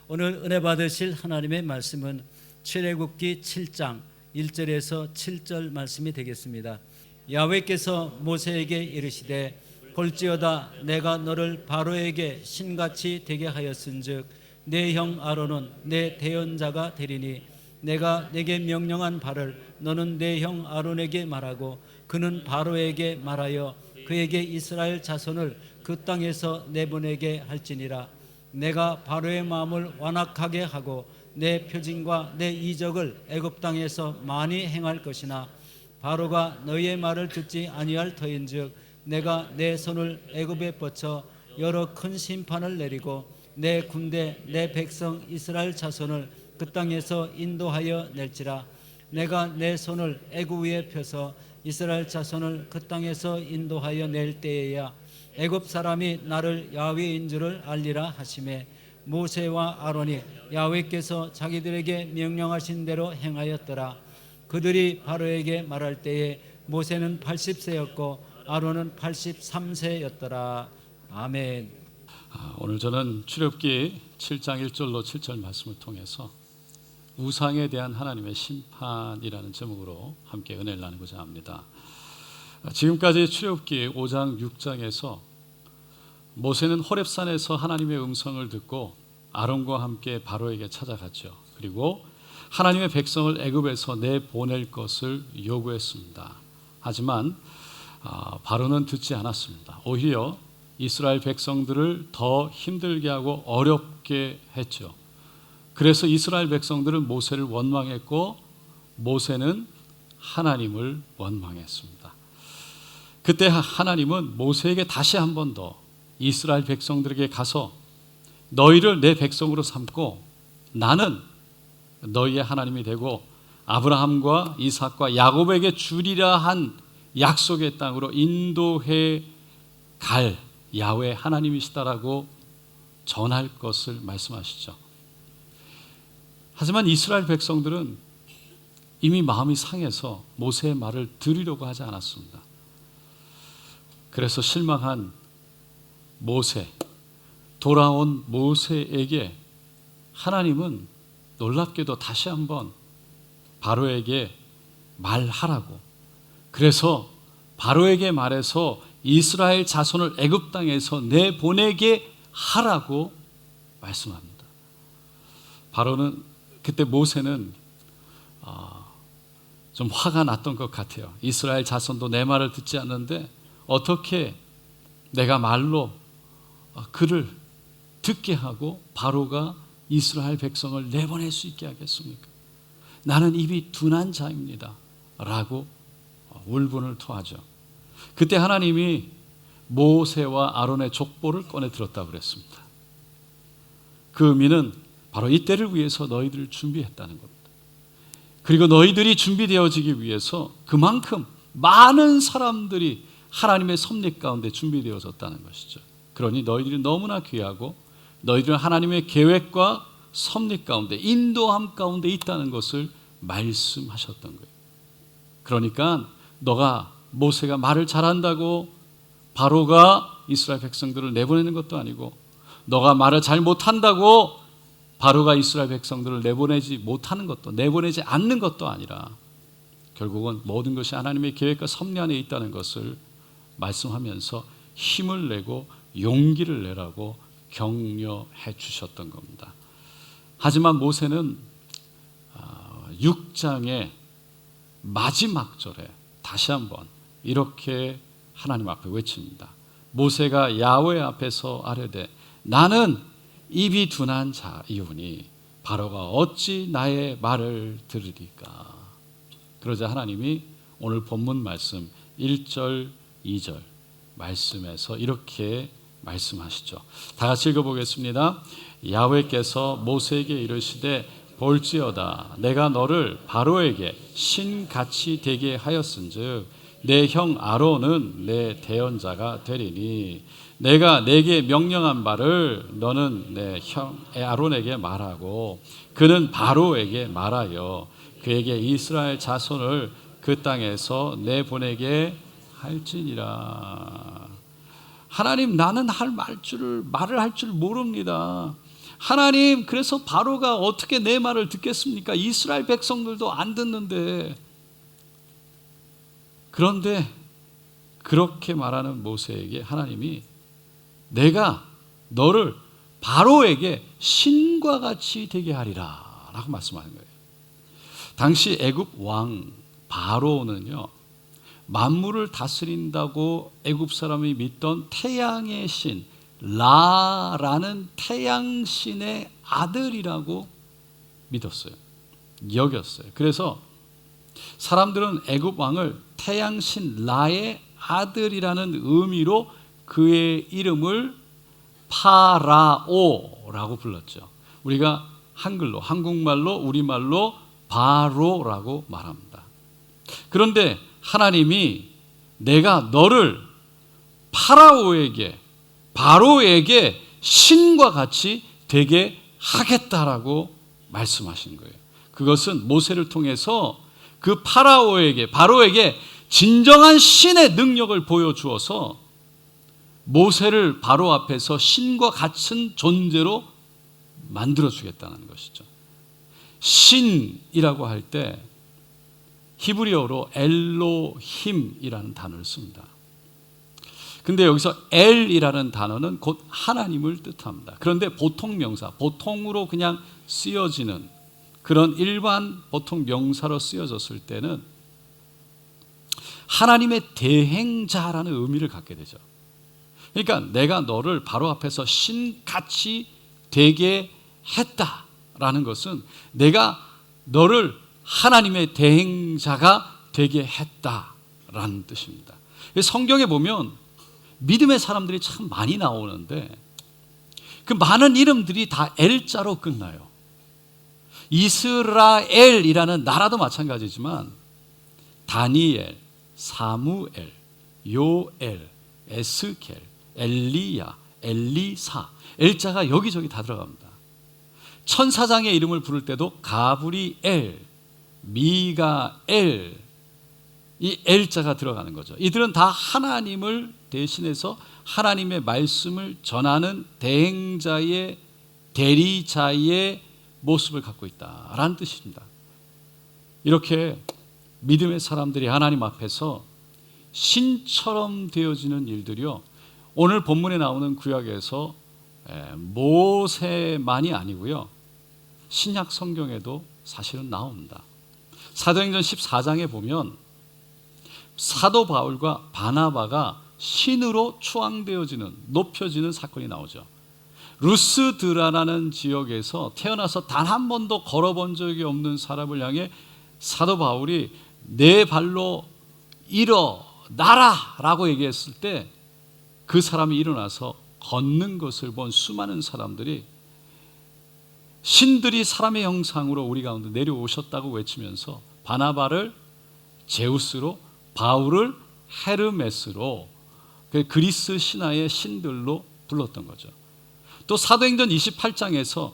오늘 은혜 받으실 하나님의 말씀은 출애굽기 7장 1절에서 7절 말씀이 되겠습니다. 야훼께서 모세에게 이르시되 볼지어다 내가 너를 바로에게 신같이 되게 하였은즉 내 형 아론은 내 대언자가 되리니 내가 내게 명령한 바를 너는 내 형 아론에게 말하고 그는 바로에게 말하여 그에게 이스라엘 자손을 그 땅에서 내보내게 할지니라. 내가 바로의 마음을 완악하게 하고 내 표징과 내 이적을 애굽 땅에서 많이 행할 것이나 바로가 너희의 말을 듣지 아니할 터인즉 내가 내 손을 애굽에 뻗쳐 여러 큰 심판을 내리고 내 군대 내 백성 이스라엘 자손을 그 땅에서 인도하여 낼지라. 내가 내 손을 애굽 위에 펴서 이스라엘 자손을 그 땅에서 인도하여 낼 때에야 애굽 사람이 나를 야훼인 줄을 알리라 하시매 모세와 아론이 야훼께서 자기들에게 명령하신 대로 행하였더라. 그들이 바로에게 말할 때에 모세는 80세였고 아론은 83세였더라. 아멘. 오늘 저는 출애굽기 7장 1절로 7절 말씀을 통해서 우상에 대한 하나님의 심판이라는 제목으로 함께 은혜를 나누고자 합니다. 지금까지 출애굽기 5장 6장에서 모세는 호렙산에서 하나님의 음성을 듣고 아론과 함께 바로에게 찾아갔죠. 그리고 하나님의 백성을 애굽에서 내보낼 것을 요구했습니다. 하지만 바로는 듣지 않았습니다. 오히려 이스라엘 백성들을 더 힘들게 하고 어렵게 했죠. 그래서 이스라엘 백성들은 모세를 원망했고 모세는 하나님을 원망했습니다. 그때 하나님은 모세에게 다시 한 번 더 이스라엘 백성들에게 가서 너희를 내 백성으로 삼고 나는 너희의 하나님이 되고 아브라함과 이삭과 야곱에게 주리라 한 약속의 땅으로 인도해 갈 야훼 하나님이시다라고 전할 것을 말씀하시죠. 하지만 이스라엘 백성들은 이미 마음이 상해서 모세의 말을 들으려고 하지 않았습니다. 그래서 실망한 모세, 돌아온 모세에게 하나님은 놀랍게도 다시 한번 바로에게 말하라고, 그래서 바로에게 말해서 이스라엘 자손을 애굽 땅에서 내보내게 하라고 말씀합니다. 바로는 그때 모세는 좀 화가 났던 것 같아요. 이스라엘 자손도 내 말을 듣지 않는데 어떻게 내가 말로 그를 듣게 하고 바로가 이스라엘 백성을 내보낼 수 있게 하겠습니까? 나는 입이 둔한 자입니다 라고 울분을 토하죠. 그때 하나님이 모세와 아론의 족보를 꺼내 들었다고 그랬습니다. 그 의미는 바로 이때를 위해서 너희들을 준비했다는 겁니다. 그리고 너희들이 준비되어지기 위해서 그만큼 많은 사람들이 하나님의 섭리 가운데 준비되어졌다는 것이죠. 그러니 너희들이 너무나 귀하고 너희들은 하나님의 계획과 섭리 가운데 인도함 가운데 있다는 것을 말씀하셨던 거예요. 그러니까 너가 모세가 말을 잘한다고 바로가 이스라엘 백성들을 내보내는 것도 아니고 너가 말을 잘 못한다고 바로가 이스라엘 백성들을 내보내지 못하는 것도 내보내지 않는 것도 아니라 결국은 모든 것이 하나님의 계획과 섭리 안에 있다는 것을 말씀하면서 힘을 내고 용기를 내라고 격려해 주셨던 겁니다. 하지만 모세는 6장의 마지막 절에 다시 한번 이렇게 하나님 앞에 외칩니다. 모세가 야훼 앞에서 아뢰되 나는 입이 둔한 자이오니 바로가 어찌 나의 말을 들으리까. 그러자 하나님이 오늘 본문 말씀 1절 2절 말씀에서 이렇게 말씀하시죠. 다 같이 읽어보겠습니다. 야훼께서 모세에게 이르시되 볼지어다 내가 너를 바로에게 신같이 되게 하였은즉 내 형 아론은 내 대언자가 되리니 내가 내게 명령한 바를 너는 내 형 아론에게 말하고 그는 바로에게 말하여 그에게 이스라엘 자손을 그 땅에서 내보내게 할지니라. 하나님, 나는 말을 할 줄 모릅니다. 하나님, 그래서 바로가 어떻게 내 말을 듣겠습니까? 이스라엘 백성들도 안 듣는데. 그런데 그렇게 말하는 모세에게 하나님이 내가 너를 바로에게 신과 같이 되게 하리라 라고 말씀하는 거예요. 당시 애굽 왕 바로는요, 만물을 다스린다고 애굽 사람이 믿던 태양의 신 라라는 태양신의 아들이라고 믿었어요. 여겼어요. 그래서 사람들은 애굽 왕을 태양신 라의 아들이라는 의미로 그의 이름을 파라오라고 불렀죠. 우리가 한글로, 한국말로, 우리말로 바로라고 말합니다. 그런데 하나님이 내가 너를 바로에게 신과 같이 되게 하겠다라고 말씀하신 거예요. 그것은 모세를 통해서 그 바로에게 진정한 신의 능력을 보여주어서 모세를 바로 앞에서 신과 같은 존재로 만들어주겠다는 것이죠. 신이라고 할 때 히브리어로 엘로힘이라는 단어를 씁니다. 근데 여기서 엘이라는 단어는 곧 하나님을 뜻합니다. 그런데 보통 명사, 보통으로 그냥 쓰여지는 그런 일반 보통 명사로 쓰여졌을 때는 하나님의 대행자라는 의미를 갖게 되죠. 그러니까 내가 너를 바로 앞에서 신같이 되게 했다라는 것은 내가 너를 하나님의 대행자가 되게 했다라는 뜻입니다. 성경에 보면 믿음의 사람들이 참 많이 나오는데 그 많은 이름들이 다 L자로 끝나요. 이스라엘이라는 나라도 마찬가지지만 다니엘, 사무엘, 요엘, 에스겔, 엘리야, 엘리사, L자가 여기저기 다 들어갑니다. 천사장의 이름을 부를 때도 가브리엘, 미가엘, 이 L자가 들어가는 거죠. 이들은 다 하나님을 대신해서 하나님의 말씀을 전하는 대행자의, 대리자의 모습을 갖고 있다라는 뜻입니다. 이렇게 믿음의 사람들이 하나님 앞에서 신처럼 되어지는 일들이요, 오늘 본문에 나오는 구약에서 모세만이 아니고요, 신약 성경에도 사실은 나옵니다. 사도행전 14장에 보면 사도 바울과 바나바가 신으로 추앙되어지는, 높여지는 사건이 나오죠. 루스드라라는 지역에서 태어나서 단 한 번도 걸어본 적이 없는 사람을 향해 사도 바울이 내 발로 일어나라 라고 얘기했을 때 그 사람이 일어나서 걷는 것을 본 수많은 사람들이 신들이 사람의 형상으로 우리 가운데 내려오셨다고 외치면서 바나바를 제우스로, 바울을 헤르메스로, 그리스 신화의 신들로 불렀던 거죠. 또 사도행전 28장에서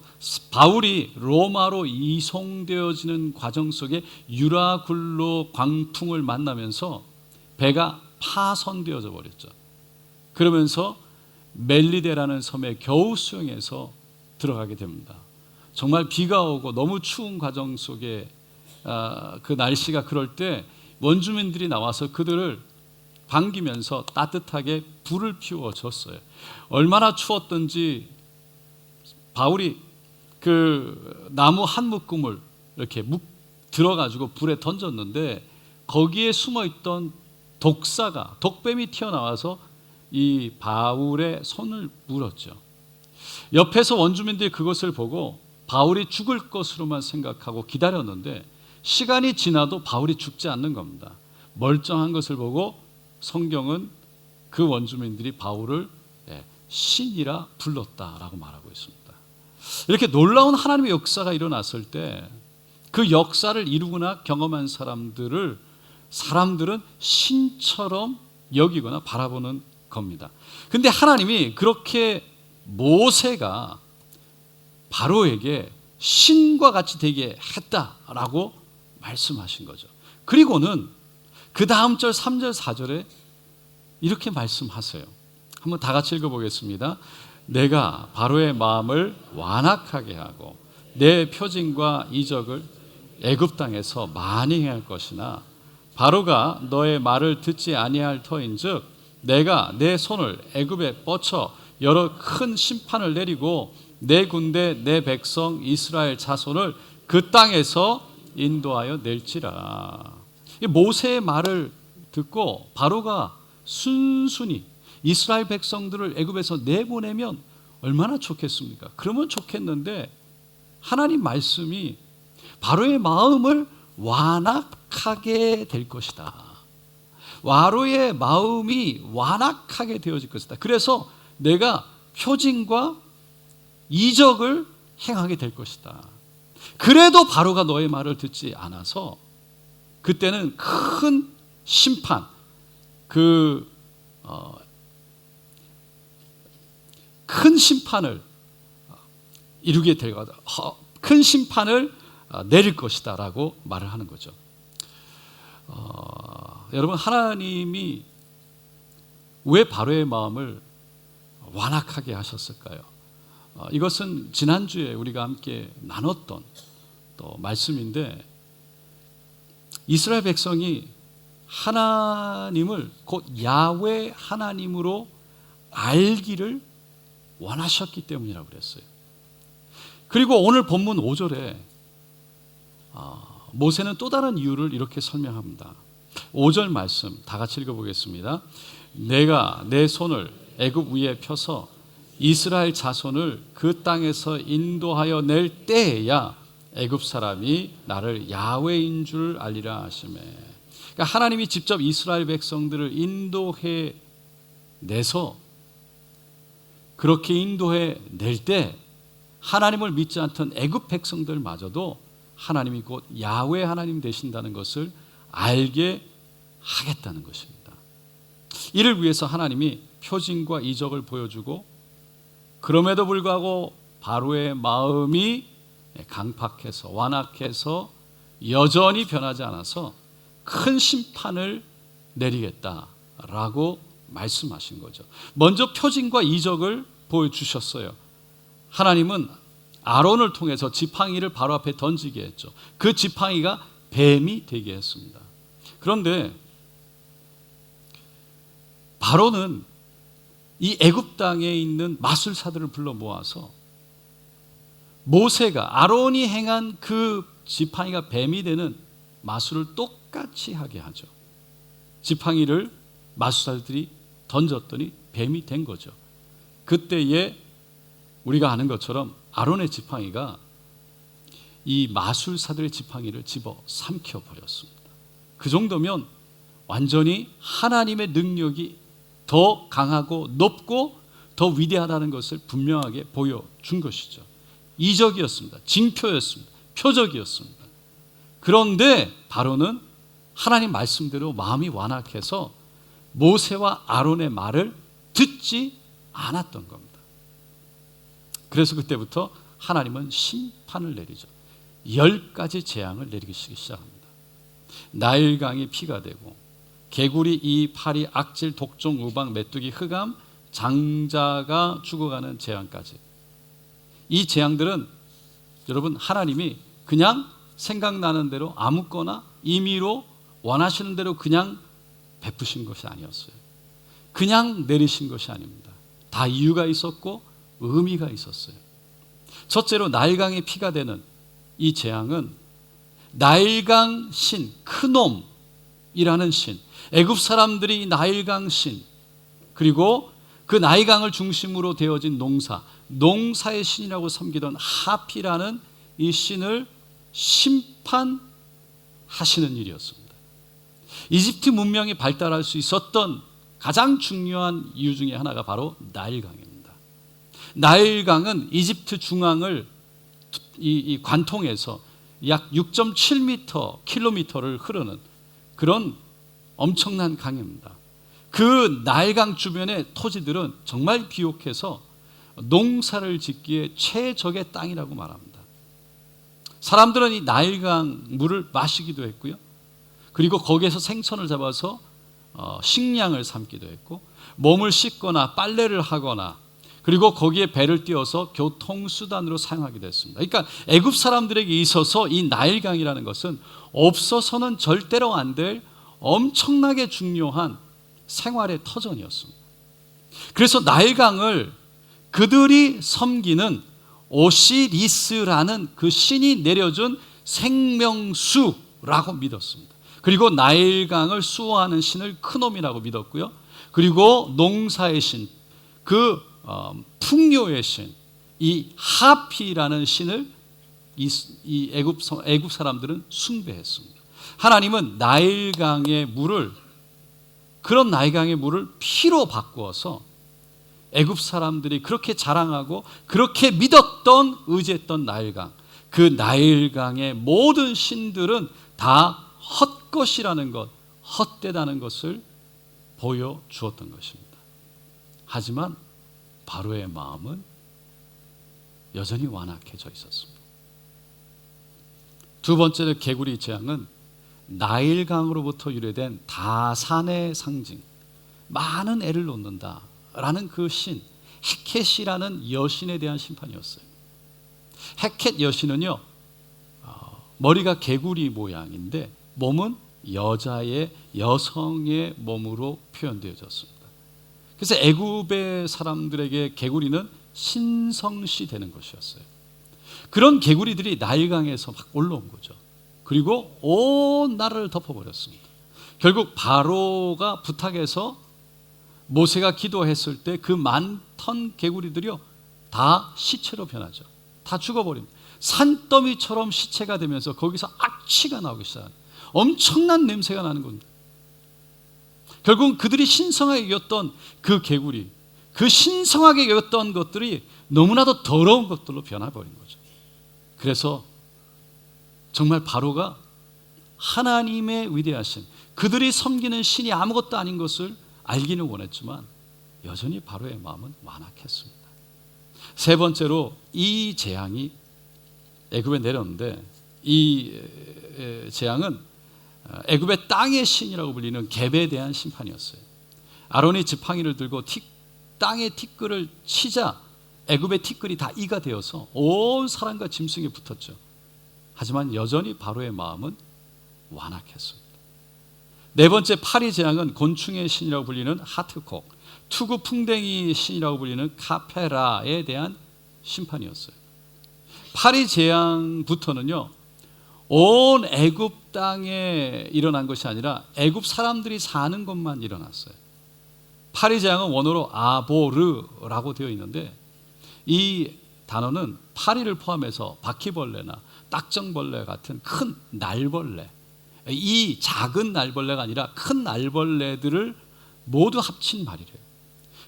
바울이 로마로 이송되어지는 과정 속에 유라굴로 광풍을 만나면서 배가 파손되어져 버렸죠. 그러면서 멜리데라는 섬에 겨우 수영해서 들어가게 됩니다. 정말 비가 오고 너무 추운 과정 속에 그 날씨가 그럴 때 원주민들이 나와서 그들을 반기면서 따뜻하게 불을 피워줬어요. 얼마나 추웠던지 바울이 그 나무 한 묶음을 이렇게 들어가지고 불에 던졌는데 거기에 숨어있던 독사가, 독뱀이 튀어나와서 이 바울의 손을 물었죠. 옆에서 원주민들이 그것을 보고 바울이 죽을 것으로만 생각하고 기다렸는데 시간이 지나도 바울이 죽지 않는 겁니다. 멀쩡한 것을 보고 성경은 그 원주민들이 바울을 신이라 불렀다라고 말하고 있습니다. 이렇게 놀라운 하나님의 역사가 일어났을 때 그 역사를 이루거나 경험한 사람들은 신처럼 여기거나 바라보는 겁니다. 근데 하나님이 그렇게 모세가 바로에게 신과 같이 되게 했다라고 말씀하신 거죠. 그리고는 그 다음 절 3절 4절에 이렇게 말씀하세요. 한번 다 같이 읽어보겠습니다. 내가 바로의 마음을 완악하게 하고 내 표징과 이적을 애굽 땅에서 많이 행할 것이나 바로가 너의 말을 듣지 아니할 터인즉 내가 내 손을 애굽에 뻗쳐 여러 큰 심판을 내리고 내 군대 내 백성 이스라엘 자손을 그 땅에서 인도하여 낼지라. 모세의 말을 듣고 바로가 순순히 이스라엘 백성들을 애굽에서 내보내면 얼마나 좋겠습니까? 그러면 좋겠는데 하나님 말씀이 바로의 마음을 완악하게 될 것이다. 바로의 마음이 완악하게 되어질 것이다. 그래서 내가 표징과 이적을 행하게 될 것이다. 그래도 바로가 너의 말을 듣지 않아서 그때는 큰 심판, 큰 심판을 이루게 될 거다. 큰 심판을 내릴 것이다 라고 말을 하는 거죠. 여러분, 하나님이 왜 바로의 마음을 완악하게 하셨을까요? 이것은 지난주에 우리가 함께 나눴던 또 말씀인데, 이스라엘 백성이 하나님을 곧 야훼 하나님으로 알기를 원하셨기 때문이라고 그랬어요. 그리고 오늘 본문 5절에 모세는 또 다른 이유를 이렇게 설명합니다. 5절 말씀 다 같이 읽어보겠습니다. 내가 내 손을 애굽 위에 펴서 이스라엘 자손을 그 땅에서 인도하여 낼 때에야 애굽 사람이 나를 야훼인 줄 알리라 하시매. 그러니까 하나님이 직접 이스라엘 백성들을 인도해 내서 그렇게 인도해 낼 때 하나님을 믿지 않던 애굽 백성들마저도 하나님이 곧 야훼 하나님 되신다는 것을 알게 하겠다는 것입니다. 이를 위해서 하나님이 표징과 이적을 보여주고, 그럼에도 불구하고 바로의 마음이 강팍해서 완악해서 여전히 변하지 않아서 큰 심판을 내리겠다라고 말씀하신 거죠. 먼저 표징과 이적을 보여주셨어요. 하나님은 아론을 통해서 지팡이를 바로 앞에 던지게 했죠. 그 지팡이가 뱀이 되게 했습니다. 그런데 바로는 이 애굽 땅에 있는 마술사들을 불러 모아서 모세가 아론이 행한 그 지팡이가 뱀이 되는 마술을 똑같이 하게 하죠. 지팡이를 마술사들이 던졌더니 뱀이 된 거죠. 그때에 우리가 아는 것처럼 아론의 지팡이가 이 마술사들의 지팡이를 집어 삼켜 버렸습니다. 그 정도면 완전히 하나님의 능력이 더 강하고 높고 더 위대하다는 것을 분명하게 보여준 것이죠. 이적이었습니다. 징표였습니다. 표적이었습니다. 그런데 바로는 하나님 말씀대로 마음이 완악해서 모세와 아론의 말을 듣지 않았던 겁니다. 그래서 그때부터 하나님은 심판을 내리죠. 10가지 재앙을 내리기 시작합니다. 나일강이 피가 되고, 개구리, 이, 파리, 악질, 독종, 우박, 메뚜기, 흑암, 장자가 죽어가는 재앙까지. 이 재앙들은 여러분, 하나님이 그냥 생각나는 대로 아무거나 임의로 원하시는 대로 그냥 베푸신 것이 아니었어요. 그냥 내리신 것이 아닙니다. 다 이유가 있었고 의미가 있었어요. 첫째로 나일강의 피가 되는 이 재앙은 나일강 신, 크놈이라는 신, 애굽 사람들이 나일강 신, 그리고 그 나일강을 중심으로 되어진 농사의 신이라고 섬기던 하피라는 이 신을 심판하시는 일이었습니다. 이집트 문명이 발달할 수 있었던 가장 중요한 이유 중에 하나가 바로 나일강입니다. 나일강은 이집트 중앙을 이 관통해서 약 6.7km를 흐르는 그런 엄청난 강입니다. 그 나일강 주변의 토지들은 정말 비옥해서 농사를 짓기에 최적의 땅이라고 말합니다. 사람들은 이 나일강 물을 마시기도 했고요. 그리고 거기에서 생선을 잡아서 식량을 삼기도 했고, 몸을 씻거나 빨래를 하거나, 그리고 거기에 배를 띄워서 교통수단으로 사용하게 됐습니다. 그러니까 애굽 사람들에게 있어서 이 나일강이라는 것은 없어서는 절대로 안 될 엄청나게 중요한 생활의 터전이었습니다. 그래서 나일강을 그들이 섬기는 오시리스라는 그 신이 내려준 생명수라고 믿었습니다. 그리고 나일강을 수호하는 신을 크놈이라고 믿었고요. 그리고 농사의 신, 그 풍요의 신, 이 하피라는 신을 이 애굽 사람들은 숭배했습니다. 하나님은 나일강의 물을, 그런 나일강의 물을 피로 바꾸어서 애굽 사람들이 그렇게 자랑하고 그렇게 믿었던, 의지했던 나일강, 그 나일강의 모든 신들은 다 헛것이라는 것, 헛되다는 것을 보여주었던 것입니다. 하지만 바로의 마음은 여전히 완악해져 있었습니다. 두 번째로 개구리 재앙은 나일강으로부터 유래된 다산의 상징, 많은 애를 놓는다라는 그 신, 헤켓이라는 여신에 대한 심판이었어요. 헤켓 여신은요, 머리가 개구리 모양인데 몸은 여성의 몸으로 표현되어졌습니다. 그래서 애굽의 사람들에게 개구리는 신성시 되는 것이었어요. 그런 개구리들이 나일강에서 막 올라온 거죠. 그리고 온 나라를 덮어버렸습니다. 결국 바로가 부탁해서 모세가 기도했을 때 그 많던 개구리들이요, 다 시체로 변하죠. 다 죽어버립니다. 산더미처럼 시체가 되면서 거기서 악취가 나오기 시작합니다. 엄청난 냄새가 나는 겁니다. 결국은 그들이 신성하게 여겼던 그 개구리, 그 신성하게 여겼던 것들이 너무나도 더러운 것들로 변해버린 거죠. 그래서 정말 바로가 하나님의 위대하신, 그들이 섬기는 신이 아무것도 아닌 것을 알기는 원했지만 여전히 바로의 마음은 완악했습니다. 세 번째로 이 재앙이 애굽에 내렸는데, 이 재앙은 애굽의 땅의 신이라고 불리는 겝에 대한 심판이었어요. 아론이 지팡이를 들고 땅의 티끌을 치자 애굽의 티끌이 다 이가 되어서 온 사람과 짐승이 붙었죠. 하지만 여전히 바로의 마음은 완악했습니다. 네 번째 파리 재앙은 곤충의 신이라고 불리는 하트콕, 투구 풍뎅이 신이라고 불리는 카페라에 대한 심판이었어요. 파리 재앙부터는요, 온 애굽 땅에 일어난 것이 아니라 애굽 사람들이 사는 것만 일어났어요. 파리 재앙은 원어로 아보르라고 되어 있는데, 이 단어는 파리를 포함해서 바퀴벌레나 딱정벌레 같은 큰 날벌레, 이 작은 날벌레가 아니라 큰 날벌레들을 모두 합친 말이래요.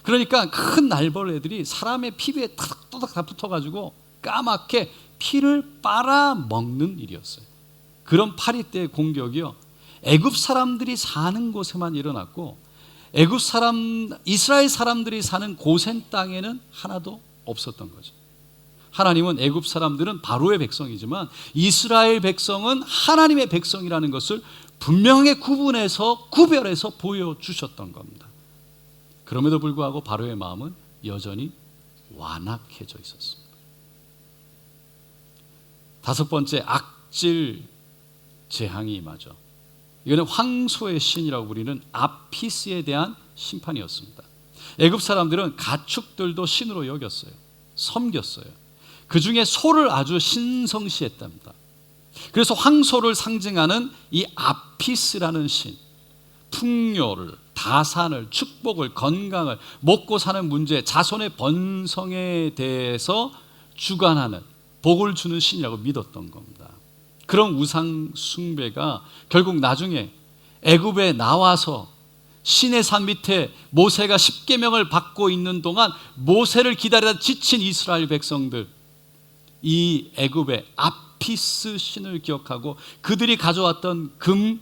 그러니까 큰 날벌레들이 사람의 피부에 타닥타닥 다 붙어가지고 까맣게 피를 빨아먹는 일이었어요. 그런 파리 때의 공격이요, 애굽 사람들이 사는 곳에만 일어났고 이스라엘 사람들이 사는 고센 땅에는 하나도 없었던 거죠. 하나님은 애굽 사람들은 바로의 백성이지만 이스라엘 백성은 하나님의 백성이라는 것을 분명히 구별해서 보여주셨던 겁니다. 그럼에도 불구하고 바로의 마음은 여전히 완악해져 있었습니다. 다섯 번째, 악질 재앙이 임하죠. 이거는 황소의 신이라고 부르는 아피스에 대한 심판이었습니다. 애굽 사람들은 가축들도 신으로 여겼어요. 섬겼어요. 그 중에 소를 아주 신성시했답니다. 그래서 황소를 상징하는 이 아피스라는 신, 풍요를, 다산을, 축복을, 건강을, 먹고 사는 문제, 자손의 번성에 대해서 주관하는, 복을 주는 신이라고 믿었던 겁니다. 그런 우상 숭배가 결국 나중에 애굽에 나와서 시내산 밑에 모세가 십계명을 받고 있는 동안 모세를 기다리다 지친 이스라엘 백성들, 이 애굽의 아피스 신을 기억하고 그들이 가져왔던 금,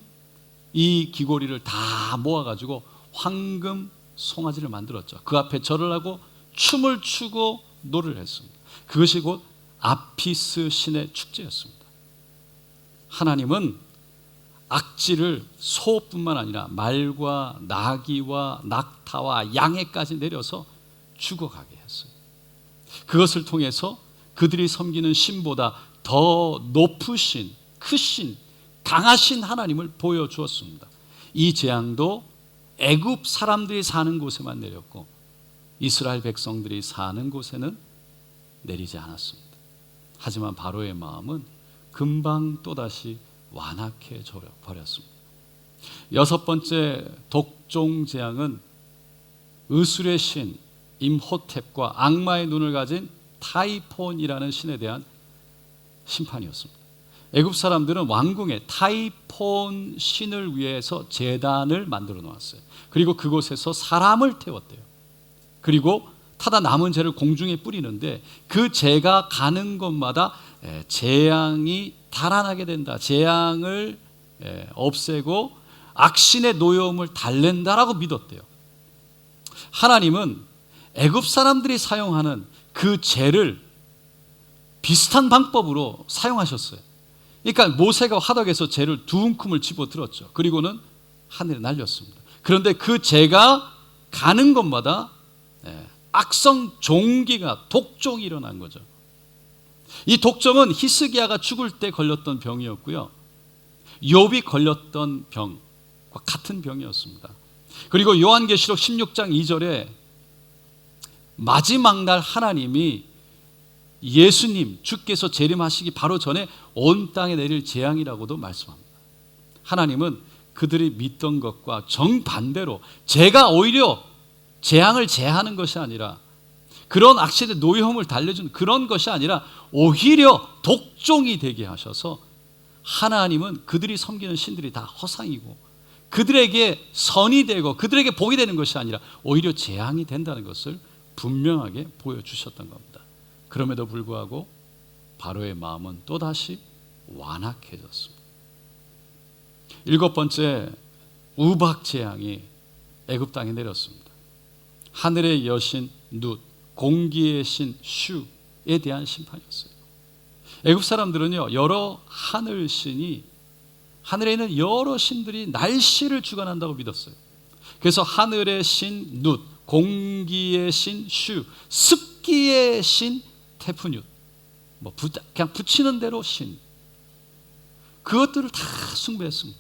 이 귀고리를 다 모아가지고 황금 송아지를 만들었죠. 그 앞에 절을 하고 춤을 추고 노래를 했습니다. 그것이 곧 아피스 신의 축제였습니다. 하나님은 악질을 소뿐만 아니라 말과 나귀와 낙타와 양에까지 내려서 죽어가게 했어요. 그것을 통해서 그들이 섬기는 신보다 더 높으신, 크신, 강하신 하나님을 보여주었습니다. 이 재앙도 애굽 사람들이 사는 곳에만 내렸고 이스라엘 백성들이 사는 곳에는 내리지 않았습니다. 하지만 바로의 마음은 금방 또다시 완악해져 버렸습니다. 여섯 번째 독종 재앙은 의술의 신 임호탭과 악마의 눈을 가진 타이폰이라는 신에 대한 심판이었습니다. 애굽 사람들은 왕궁에 타이폰 신을 위해서 제단을 만들어 놓았어요. 그리고 그곳에서 사람을 태웠대요. 그리고 타다 남은 재를 공중에 뿌리는데 그 재가 가는 곳마다 재앙이 달아나게 된다. 재앙을 없애고 악신의 노여움을 달랜다라고 믿었대요. 하나님은 애굽 사람들이 사용하는 그 재를 비슷한 방법으로 사용하셨어요. 그러니까 모세가 화덕에서 재를 두 움큼을 집어들었죠. 그리고는 하늘에 날렸습니다. 그런데 그 재가 가는 곳마다 악성 종기가 독종이 일어난 거죠. 이 독종은 히스기야가 죽을 때 걸렸던 병이었고요, 욥이 걸렸던 병과 같은 병이었습니다. 그리고 요한계시록 16장 2절에 마지막 날 하나님이 예수님 주께서 재림하시기 바로 전에 온 땅에 내릴 재앙이라고도 말씀합니다. 하나님은 그들이 믿던 것과 정반대로 제가 오히려 재앙을 제하는 것이 아니라 그런 악신의 노여움을 달래주는 그런 것이 아니라 오히려 독종이 되게 하셔서 하나님은 그들이 섬기는 신들이 다 허상이고 그들에게 선이 되고 그들에게 복이 되는 것이 아니라 오히려 재앙이 된다는 것을 분명하게 보여주셨던 겁니다. 그럼에도 불구하고 바로의 마음은 또다시 완악해졌습니다. 일곱 번째 우박 재앙이 애굽 땅에 내렸습니다. 하늘의 여신 룻, 공기의 신 슈에 대한 심판이었어요. 애굽 사람들은요, 여러 하늘 신이, 하늘에 있는 여러 신들이 날씨를 주관한다고 믿었어요. 그래서 하늘의 신 룻, 공기의 신 슈, 습기의 신 테프뉴, 그냥 붙이는 대로 신, 그것들을 다 숭배했습니다.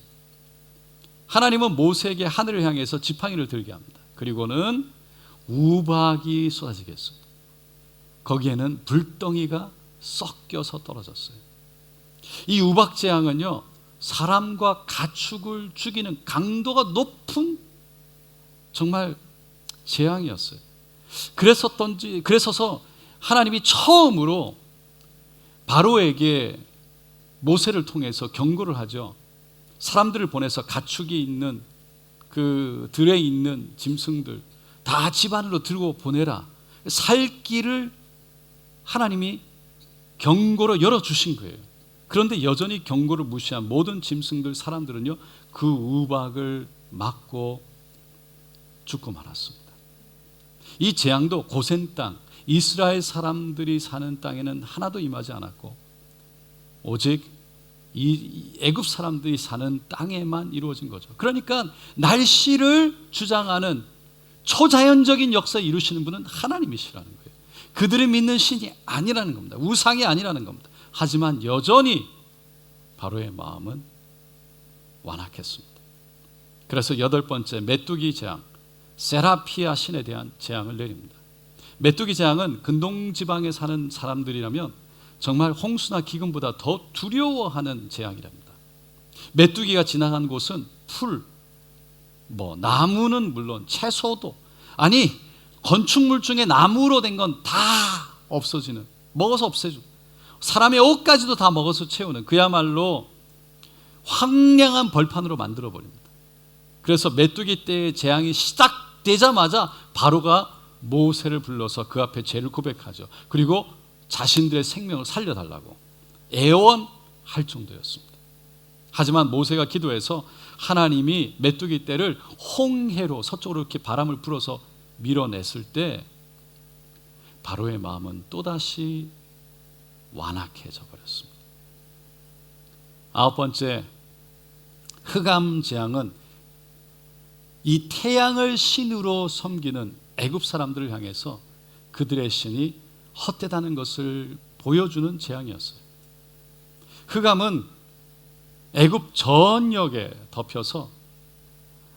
하나님은 모세에게 하늘을 향해서 지팡이를 들게 합니다. 그리고는 우박이 쏟아지게 했습니다. 거기에는 불덩이가 섞여서 떨어졌어요. 이 우박 재앙은요, 사람과 가축을 죽이는 강도가 높은 정말 재앙이었어요. 그래서서 하나님이 처음으로 바로에게 모세를 통해서 경고를 하죠. 사람들을 보내서 가축이 있는 그 들에 있는 짐승들 다 집 안으로 들고 보내라. 살 길을 하나님이 경고로 열어주신 거예요. 그런데 여전히 경고를 무시한 모든 짐승들, 사람들은요, 그 우박을 맞고 죽고 말았습니다. 이 재앙도 고센 땅, 이스라엘 사람들이 사는 땅에는 하나도 임하지 않았고 오직 이 애굽 사람들이 사는 땅에만 이루어진 거죠. 그러니까 날씨를 주장하는 초자연적인 역사를 이루시는 분은 하나님이시라는 거예요. 그들이 믿는 신이 아니라는 겁니다. 우상이 아니라는 겁니다. 하지만 여전히 바로의 마음은 완악했습니다. 그래서 여덟 번째 메뚜기 재앙, 세라피아 신에 대한 재앙을 내립니다. 메뚜기 재앙은 근동 지방에 사는 사람들이라면 정말 홍수나 기근보다 더 두려워하는 재앙이랍니다. 메뚜기가 지나간 곳은 풀, 나무는 물론 채소도, 아니 건축물 중에 나무로 된 건 다 없어지는, 먹어서 없애주고 사람의 옷까지도 다 먹어서 채우는 그야말로 황량한 벌판으로 만들어 버립니다. 그래서 메뚜기 때의 재앙이 시작되자마자 바로가 모세를 불러서 그 앞에 죄를 고백하죠. 그리고 자신들의 생명을 살려달라고 애원할 정도였습니다. 하지만 모세가 기도해서 하나님이 메뚜기 떼를 홍해로 서쪽으로 이렇게 바람을 불어서 밀어냈을 때 바로의 마음은 또다시 완악해져 버렸습니다. 아홉 번째 흑암 재앙은 이 태양을 신으로 섬기는 애굽 사람들을 향해서 그들의 신이 헛되다는 것을 보여주는 재앙이었어요. 흑암은 애굽 전역에 덮여서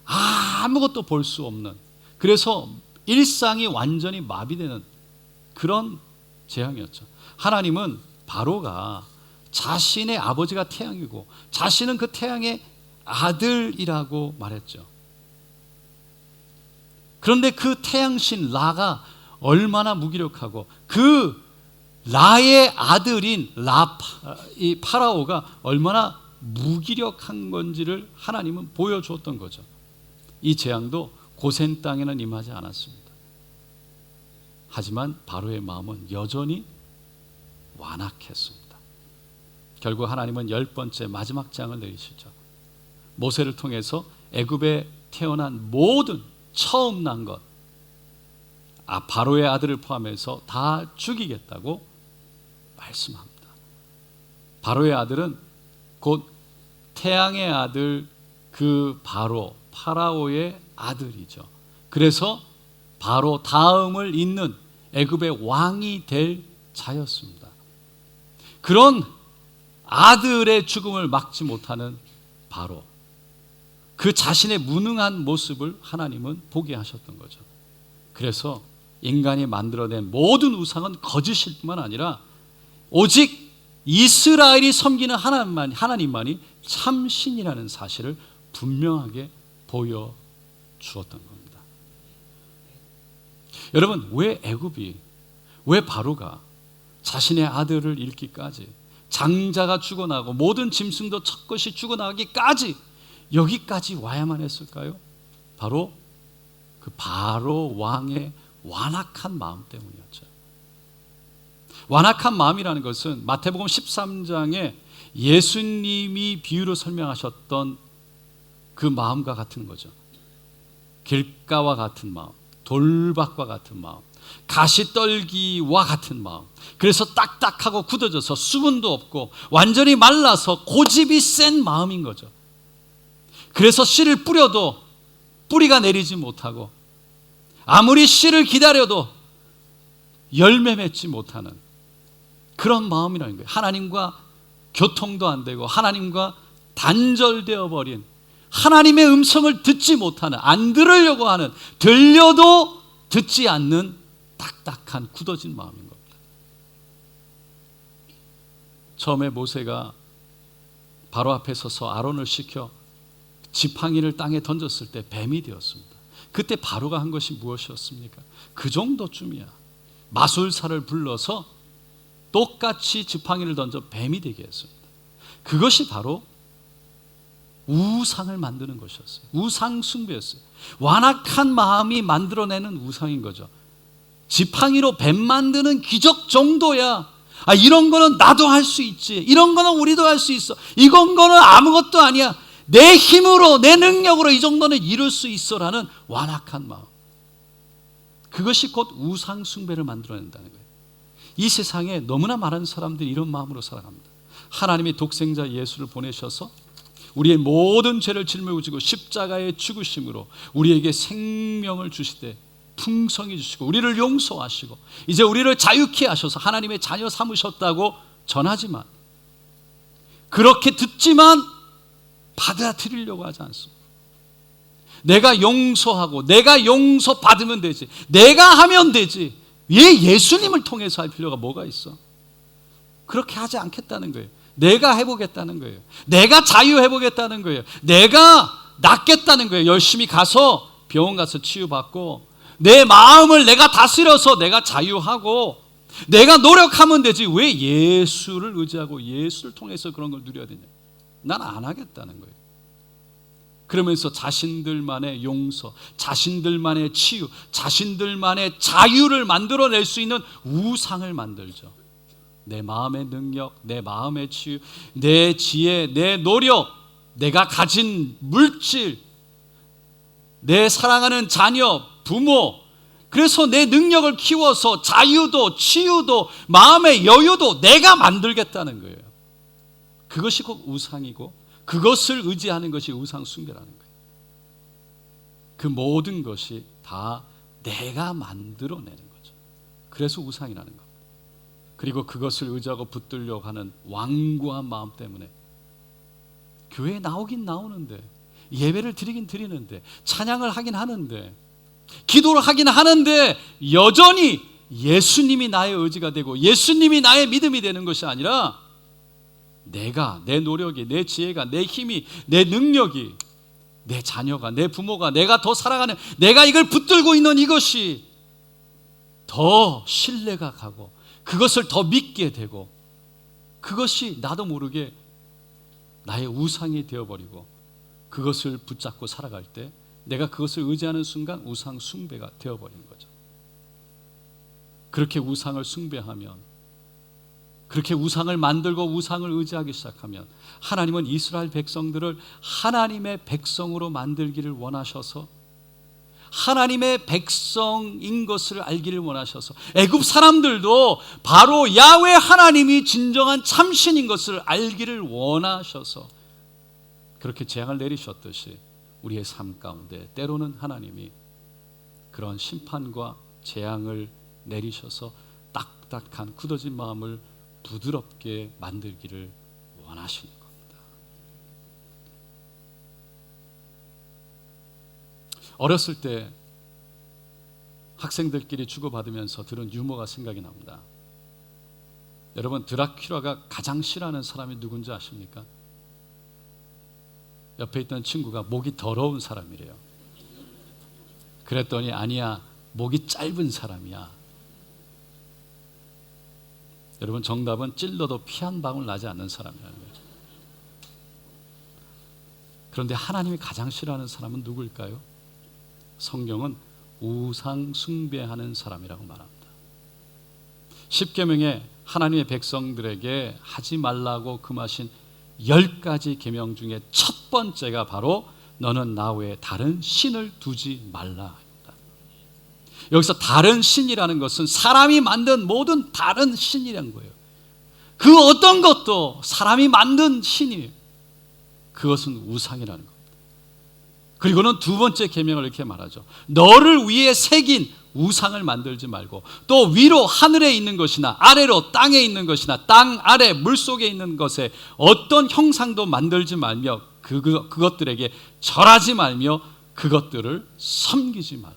아무것도 볼 수 없는, 그래서 일상이 완전히 마비되는 그런 재앙이었죠. 하나님은 바로가 자신의 아버지가 태양이고 자신은 그 태양의 아들이라고 말했죠. 그런데 그 태양신 라가 얼마나 무기력하고 그 라의 아들인 이 파라오가 얼마나 무기력한 건지를 하나님은 보여주었던 거죠. 이 재앙도 고센 땅에는 임하지 않았습니다. 하지만 바로의 마음은 여전히 완악했습니다. 결국 하나님은 10번째 마지막 재앙을 내리시죠. 모세를 통해서 애굽에 태어난 모든 처음 난 것, 바로의 아들을 포함해서 다 죽이겠다고 말씀합니다. 바로의 아들은 곧 태양의 아들, 그 파라오의 아들이죠. 그래서 바로 다음을 잇는 애굽의 왕이 될 자였습니다. 그런 아들의 죽음을 막지 못하는 바로, 그 자신의 무능한 모습을 하나님은 보게 하셨던 거죠. 그래서 인간이 만들어낸 모든 우상은 거짓일 뿐만 아니라 오직 이스라엘이 섬기는 하나님만이 참신이라는 사실을 분명하게 보여주었던 겁니다. 여러분, 왜 바로가 자신의 아들을 잃기까지, 장자가 죽어나고 모든 짐승도 첫것이 죽어나가기까지 여기까지 와야만 했을까요? 바로 그 바로 왕의 완악한 마음 때문이었죠. 완악한 마음이라는 것은 마태복음 13장에 예수님이 비유로 설명하셨던 그 마음과 같은 거죠. 길가와 같은 마음, 돌밭과 같은 마음, 가시떨기와 같은 마음. 그래서 딱딱하고 굳어져서 수분도 없고 완전히 말라서 고집이 센 마음인 거죠. 그래서 씨를 뿌려도 뿌리가 내리지 못하고 아무리 씨를 기다려도 열매 맺지 못하는 그런 마음이라는 거예요. 하나님과 교통도 안 되고 하나님과 단절되어 버린, 하나님의 음성을 듣지 못하는, 안 들으려고 하는, 들려도 듣지 않는 딱딱한 굳어진 마음인 겁니다. 처음에 모세가 바로 앞에 서서 아론을 시켜 지팡이를 땅에 던졌을 때 뱀이 되었습니다. 그때 바로가 한 것이 무엇이었습니까? 그 정도쯤이야. 마술사를 불러서 똑같이 지팡이를 던져 뱀이 되게 했습니다. 그것이 바로 우상을 만드는 것이었어요. 우상 숭배였어요. 완악한 마음이 만들어내는 우상인 거죠. 지팡이로 뱀 만드는 기적 정도야. 이런 거는 나도 할 수 있지. 이런 거는 우리도 할 수 있어. 이건 거는 아무것도 아니야. 내 힘으로, 내 능력으로 이 정도는 이룰 수 있어라는 완악한 마음. 그것이 곧 우상 숭배를 만들어낸다는 거예요. 이 세상에 너무나 많은 사람들이 이런 마음으로 살아갑니다. 하나님이 독생자 예수를 보내셔서 우리의 모든 죄를 짊어지고 십자가의 죽으심으로 우리에게 생명을 주시되 풍성히 주시고 우리를 용서하시고 이제 우리를 자유케 하셔서 하나님의 자녀 삼으셨다고 전하지만, 그렇게 듣지만 받아들이려고 하지 않습니다. 내가 용서하고 내가 용서받으면 되지, 내가 하면 되지, 왜 예수님을 통해서 할 필요가 뭐가 있어? 그렇게 하지 않겠다는 거예요. 내가 해보겠다는 거예요. 내가 자유해보겠다는 거예요. 내가 낫겠다는 거예요. 열심히 가서 병원 가서 치유받고 내 마음을 내가 다스려서 내가 자유하고 내가 노력하면 되지, 왜 예수를 의지하고 예수를 통해서 그런 걸 누려야 되냐? 난 안 하겠다는 거예요. 그러면서 자신들만의 용서, 자신들만의 치유, 자신들만의 자유를 만들어낼 수 있는 우상을 만들죠. 내 마음의 능력, 내 마음의 치유, 내 지혜, 내 노력, 내가 가진 물질, 내 사랑하는 자녀, 부모, 그래서 내 능력을 키워서 자유도 치유도 마음의 여유도 내가 만들겠다는 거예요. 그것이 곧 우상이고 그것을 의지하는 것이 우상 숭배라는 거예요. 그 모든 것이 다 내가 만들어내는 거죠. 그래서 우상이라는 겁니다. 그리고 그것을 의지하고 붙들려고 하는 완고한 마음 때문에 교회에 나오긴 나오는데, 예배를 드리긴 드리는데, 찬양을 하긴 하는데, 기도를 하긴 하는데, 여전히 예수님이 나의 의지가 되고 예수님이 나의 믿음이 되는 것이 아니라 내가, 내 노력이, 내 지혜가, 내 힘이, 내 능력이, 내 자녀가, 내 부모가, 내가 더 살아가는, 내가 이걸 붙들고 있는 이것이 더 신뢰가 가고 그것을 더 믿게 되고, 그것이 나도 모르게 나의 우상이 되어버리고 그것을 붙잡고 살아갈 때 내가 그것을 의지하는 순간 우상 숭배가 되어버리는 거죠. 그렇게 우상을 숭배하면, 그렇게 우상을 만들고 우상을 의지하기 시작하면, 하나님은 이스라엘 백성들을 하나님의 백성으로 만들기를 원하셔서, 하나님의 백성인 것을 알기를 원하셔서, 애굽 사람들도 바로 야훼 하나님이 진정한 참신인 것을 알기를 원하셔서 그렇게 재앙을 내리셨듯이 우리의 삶 가운데 때로는 하나님이 그런 심판과 재앙을 내리셔서 딱딱한 굳어진 마음을 부드럽게 만들기를 원하시는 겁니다. 어렸을 때 학생들끼리 주고받으면서 들은 유머가 생각이 납니다. 여러분, 드라큘라가 가장 싫어하는 사람이 누군지 아십니까? 옆에 있던 친구가 목이 더러운 사람이래요. 그랬더니 아니야, 목이 짧은 사람이야. 여러분, 정답은 찔러도 피 한 방울 나지 않는 사람이라는 거예요. 그런데 하나님이 가장 싫어하는 사람은 누구일까요? 성경은 우상 숭배하는 사람이라고 말합니다. 십계명에 하나님의 백성들에게 하지 말라고 금하신 10가지 계명 중에 첫 번째가 바로 너는 나 외에 다른 신을 두지 말라. 여기서 다른 신이라는 것은 사람이 만든 모든 다른 신이라는 거예요. 그 어떤 것도 사람이 만든 신이에요. 그것은 우상이라는 겁니다. 그리고는 두 번째 계명을 이렇게 말하죠. 너를 위해 새긴 우상을 만들지 말고, 또 위로 하늘에 있는 것이나 아래로 땅에 있는 것이나 땅 아래 물속에 있는 것에 어떤 형상도 만들지 말며 그것들에게 절하지 말며 그것들을 섬기지 말라.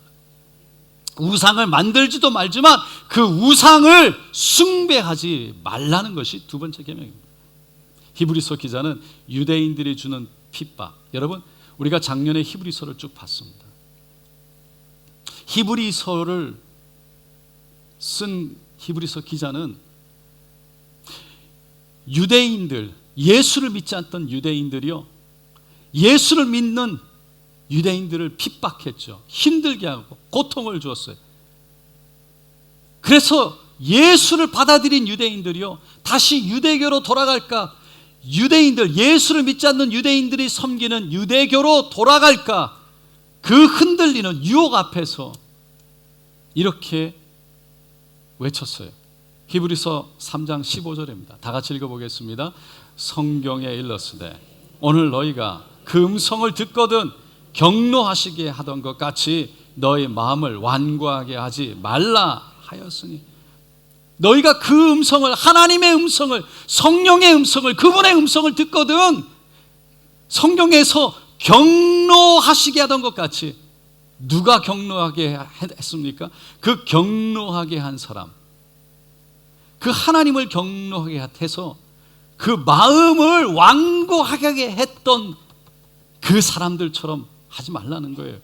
우상을 만들지도 말지만 그 우상을 숭배하지 말라는 것이 두 번째 계명입니다. 히브리서 기자는 유대인들이 주는 핍박, 여러분, 우리가 작년에 히브리서를 쭉 봤습니다. 히브리서를 쓴 히브리서 기자는 유대인들, 예수를 믿지 않던 유대인들이요, 예수를 믿는 유대인들을 핍박했죠. 힘들게 하고 고통을 주었어요. 그래서 예수를 받아들인 유대인들이요, 다시 유대교로 돌아갈까, 유대인들, 예수를 믿지 않는 유대인들이 섬기는 유대교로 돌아갈까, 그 흔들리는 유혹 앞에서 이렇게 외쳤어요. 히브리서 3장 15절입니다. 다 같이 읽어보겠습니다. 성경에 일렀으되 오늘 너희가 그 음성을 듣거든 경노하시게 하던 것 같이 너희 마음을 완고하게 하지 말라 하였으니, 너희가 그 음성을, 하나님의 음성을, 성령의 음성을, 그분의 음성을 듣거든 성경에서 경노하시게 하던 것 같이, 누가 경노하게 했습니까? 그 경노하게 한 사람, 그 하나님을 경노하게 해서 그 마음을 완고하게 했던 그 사람들처럼 하지 말라는 거예요.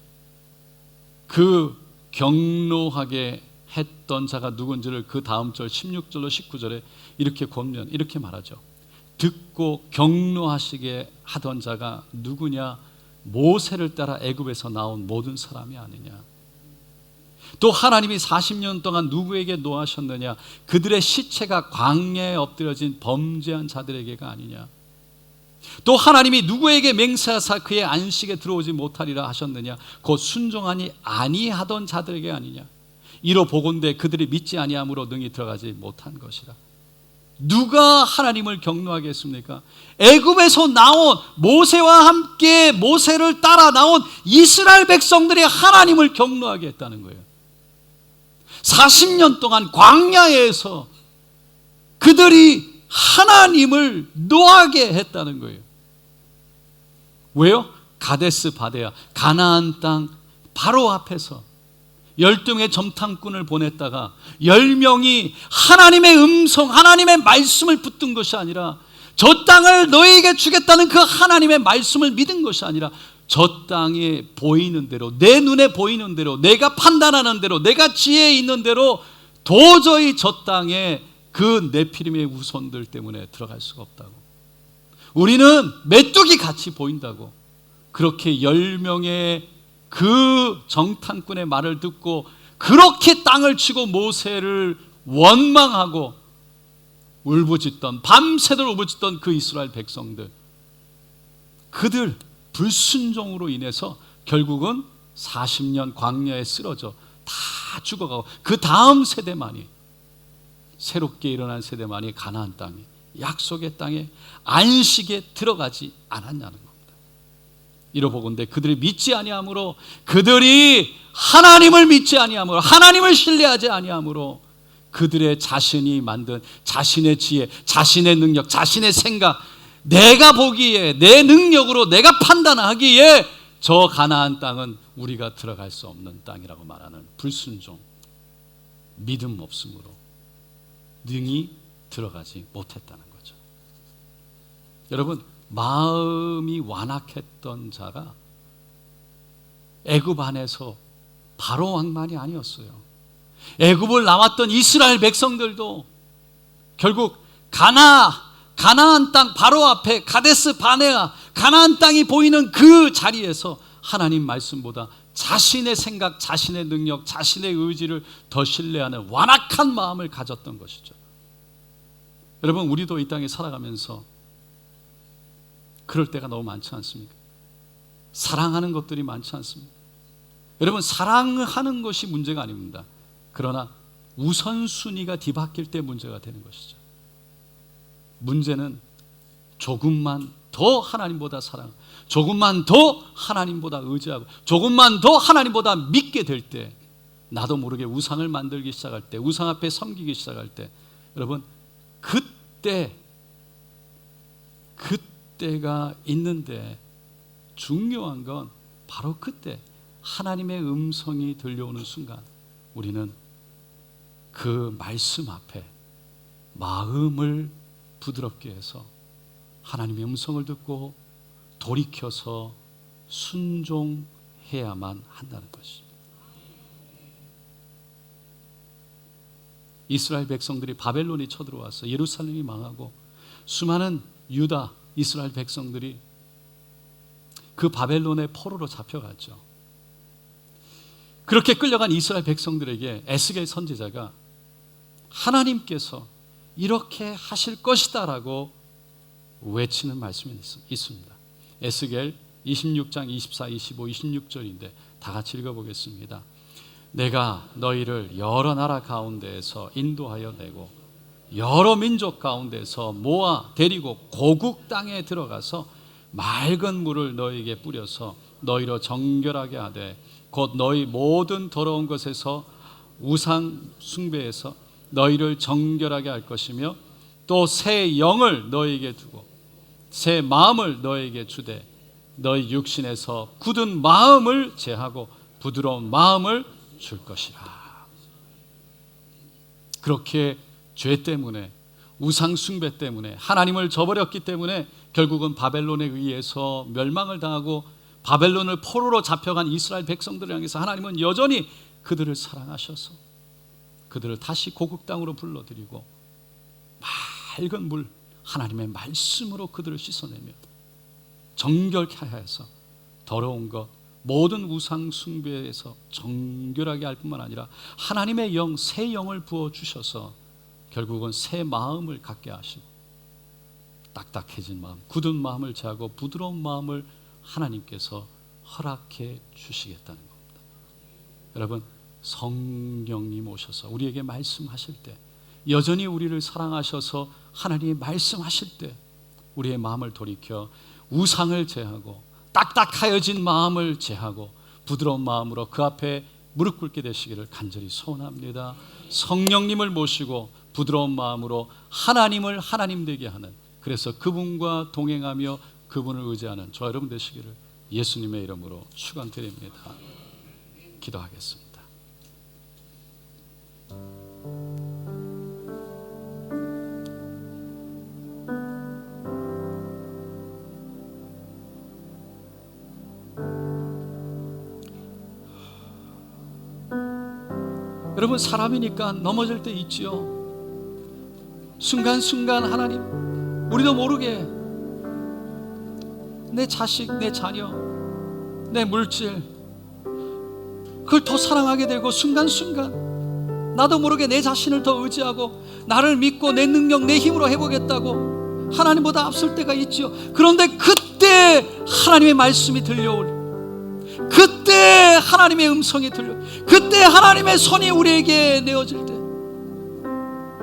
그 경노하게 했던 자가 누군지를 그 다음 절 16절로 19절에 이렇게 보면 이렇게 말하죠. 듣고 경노하시게 하던 자가 누구냐? 모세를 따라 애굽에서 나온 모든 사람이 아니냐. 또 하나님이 40년 동안 누구에게 노하셨느냐? 그들의 시체가 광야에 엎드려진 범죄한 자들에게가 아니냐. 또 하나님이 누구에게 맹세하사 그의 안식에 들어오지 못하리라 하셨느냐? 곧 순종하니 아니하던 자들에게 아니냐. 이로 보건대 그들이 믿지 아니함으로 능히 들어가지 못한 것이라. 누가 하나님을 경노하게 했습니까? 애굽에서 나온, 모세와 함께 모세를 따라 나온 이스라엘 백성들이 하나님을 경노하게 했다는 거예요. 40년 동안 광야에서 그들이 하나님을 노하게 했다는 거예요. 왜요? 가데스 바네아, 가나안 땅 바로 앞에서 12명의 점탐꾼을 보냈다가 10명이 하나님의 음성, 하나님의 말씀을 붙든 것이 아니라, 저 땅을 너희에게 주겠다는 그 하나님의 말씀을 믿은 것이 아니라, 저 땅에 보이는 대로, 내 눈에 보이는 대로, 내가 판단하는 대로, 내가 지혜에 있는 대로 도저히 저 땅에 그 네피림의 후손들 때문에 들어갈 수가 없다고, 우리는 메뚜기 같이 보인다고, 그렇게 10명의 그 정탐꾼의 말을 듣고 그렇게 땅을 치고 모세를 원망하고 울부짖던, 밤새도록 울부짖던 그 이스라엘 백성들, 그들 불순종으로 인해서 결국은 40년 광야에 쓰러져 다 죽어가고, 그 다음 세대만이, 새롭게 일어난 세대만이 가나안 땅에, 약속의 땅에, 안식에 들어가지 않았냐는 겁니다. 이러보건대 그들이 믿지 아니함으로, 그들이 하나님을 믿지 아니함으로, 하나님을 신뢰하지 아니함으로, 그들의 자신이 만든 자신의 지혜, 자신의 능력, 자신의 생각, 내가 보기에, 내 능력으로 내가 판단하기에 저 가나안 땅은 우리가 들어갈 수 없는 땅이라고 말하는 불순종, 믿음 없음으로 능히 들어가지 못했다는 거죠. 여러분, 마음이 완악했던 자가 애굽 안에서 바로 왕만이 아니었어요. 애굽을 나왔던 이스라엘 백성들도 결국 가나안 땅 바로 앞에 가데스 바네아, 가나안 땅이 보이는 그 자리에서 하나님 말씀보다 자신의 생각, 자신의 능력, 자신의 의지를 더 신뢰하는 완악한 마음을 가졌던 것이죠. 여러분, 우리도 이 땅에 살아가면서 그럴 때가 너무 많지 않습니까? 사랑하는 것들이 많지 않습니까? 여러분, 사랑하는 것이 문제가 아닙니다. 그러나 우선순위가 뒤바뀔 때 문제가 되는 것이죠. 문제는 조금만 더 하나님보다 사랑, 조금만 더 하나님보다 의지하고, 조금만 더 하나님보다 믿게 될 때, 나도 모르게 우상을 만들기 시작할 때, 우상 앞에 섬기기 시작할 때, 여러분, 그때가 있는데, 중요한 건 바로 그때 하나님의 음성이 들려오는 순간 우리는 그 말씀 앞에 마음을 부드럽게 해서 하나님의 음성을 듣고 돌이켜서 순종해야만 한다는 것입니다. 이스라엘 백성들이 바벨론이 쳐들어와서 예루살렘이 망하고 수많은 유다, 이스라엘 백성들이 그 바벨론의 포로로 잡혀갔죠. 그렇게 끌려간 이스라엘 백성들에게 에스겔 선지자가 하나님께서 이렇게 하실 것이다 라고 외치는 말씀이 있습니다. 에스겔 26장 24, 25, 26절인데 다 같이 읽어보겠습니다. 내가 너희를 여러 나라 가운데에서 인도하여 내고 여러 민족 가운데서 모아 데리고 고국 땅에 들어가서 맑은 물을 너희에게 뿌려서 너희로 정결하게 하되, 곧 너희 모든 더러운 것에서 우상 숭배에서 너희를 정결하게 할 것이며, 또 새 영을 너희에게 두고 새 마음을 너희에게 주되, 너희 육신에서 굳은 마음을 제하고 부드러운 마음을 줄 것이라. 그렇게 죄 때문에, 우상 숭배 때문에, 하나님을 저버렸기 때문에 결국은 바벨론에 의해서 멸망을 당하고 바벨론을 포로로 잡혀간 이스라엘 백성들을 향해서 하나님은 여전히 그들을 사랑하셔서 그들을 다시 고국 땅으로 불러들이고 맑은 물, 하나님의 말씀으로 그들을 씻어내며 정결케 하여서 더러운 것, 모든 우상 숭배에서 정결하게 할 뿐만 아니라 하나님의 영, 새 영을 부어주셔서 결국은 새 마음을 갖게 하시고, 딱딱해진 마음, 굳은 마음을 제하고 부드러운 마음을 하나님께서 허락해 주시겠다는 겁니다. 여러분, 성령님 오셔서 우리에게 말씀하실 때, 여전히 우리를 사랑하셔서 하나님이 말씀하실 때 우리의 마음을 돌이켜 우상을 제하고 딱딱하여진 마음을 제하고 부드러운 마음으로 그 앞에 무릎 꿇게 되시기를 간절히 소원합니다. 성령님을 모시고 부드러운 마음으로 하나님을 하나님 되게 하는, 그래서 그분과 동행하며 그분을 의지하는 저 여러분 되시기를 예수님의 이름으로 축원드립니다. 기도하겠습니다. 여러분, 사람이니까 넘어질 때 있지요. 순간순간 하나님, 우리도 모르게 내 자식, 내 자녀, 내 물질, 그걸 더 사랑하게 되고, 순간순간 나도 모르게 내 자신을 더 의지하고 나를 믿고 내 능력, 내 힘으로 해보겠다고 하나님보다 앞설 때가 있지요. 그런데 그때 하나님의 말씀이 들려올, 그때 하나님의 음성이 들려, 그때 하나님의 손이 우리에게 내어질 때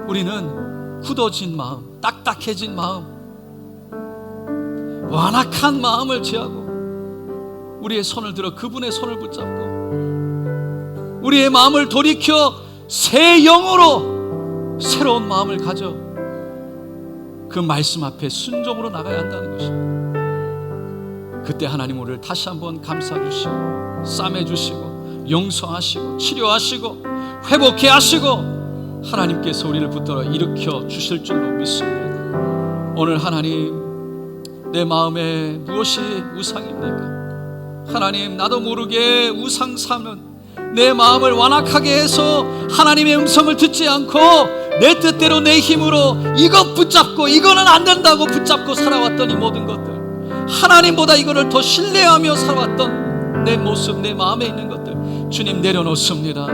우리는 굳어진 마음, 딱딱해진 마음, 완악한 마음을 제하고 우리의 손을 들어 그분의 손을 붙잡고 우리의 마음을 돌이켜 새 영으로 새로운 마음을 가져 그 말씀 앞에 순종으로 나가야 한다는 것입니다. 그때 하나님 우리를 다시 한번 감싸주시고 싸매주시고 용서하시고 치료하시고 회복해 하시고 하나님께서 우리를 붙들어 일으켜 주실 줄로 믿습니다. 오늘 하나님, 내 마음에 무엇이 우상입니까? 하나님, 나도 모르게 우상 삼는 내 마음을 완악하게 해서 하나님의 음성을 듣지 않고 내 뜻대로 내 힘으로 이것 붙잡고 이거는 안 된다고 붙잡고 살아왔던 이 모든 것들, 하나님보다 이거를 더 신뢰하며 살아왔던 내 모습, 내 마음에 있는 것들 주님 내려놓습니다.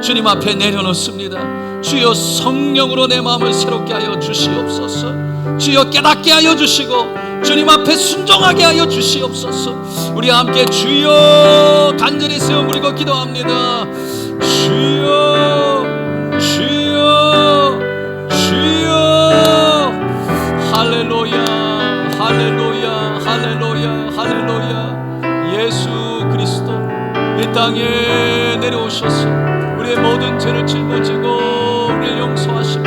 주님 앞에 내려놓습니다. 주여, 성령으로 내 마음을 새롭게 하여 주시옵소서. 주여, 깨닫게 하여 주시고 주님 앞에 순종하게 하여 주시옵소서. 우리 함께 주여 간절히 세워 물고 기도합니다. 주여, 주여, 주여. 할렐루야, 할렐루야, 할렐루야, 할렐루야. 예수 그리스도 이 땅에 내려오셔서 우리의 모든 죄를 짊어지고 우리를 용서하시고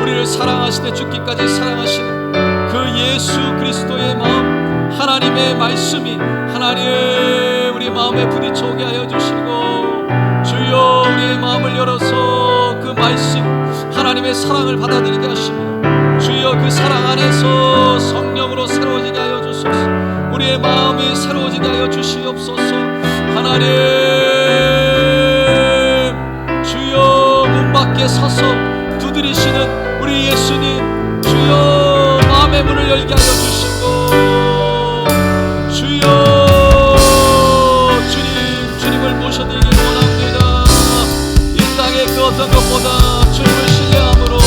우리를 사랑하시되 죽기까지 사랑하시는 그 예수 그리스도의 마음, 하나님의 말씀이 하나님 우리 마음에 부딪혀오게 하여 주시고, 주여 우리의 마음을 열어서 그 말씀 하나님의 사랑을 받아들이게 하시고, 주여 그 사랑 안에서 성령으로 새로워지게 하여 주소서. 우리의 마음이 새로워지게 하여 주시옵소서. 하나님, 주여 문 밖에 서서 두드리시는 우리 예수님, 주여 마음의 문을 열게 하여 주시고, 주여 주님을 모셔드리기 원합니다. 이 땅의 그 어떤 것보다 주님을 신뢰함으로,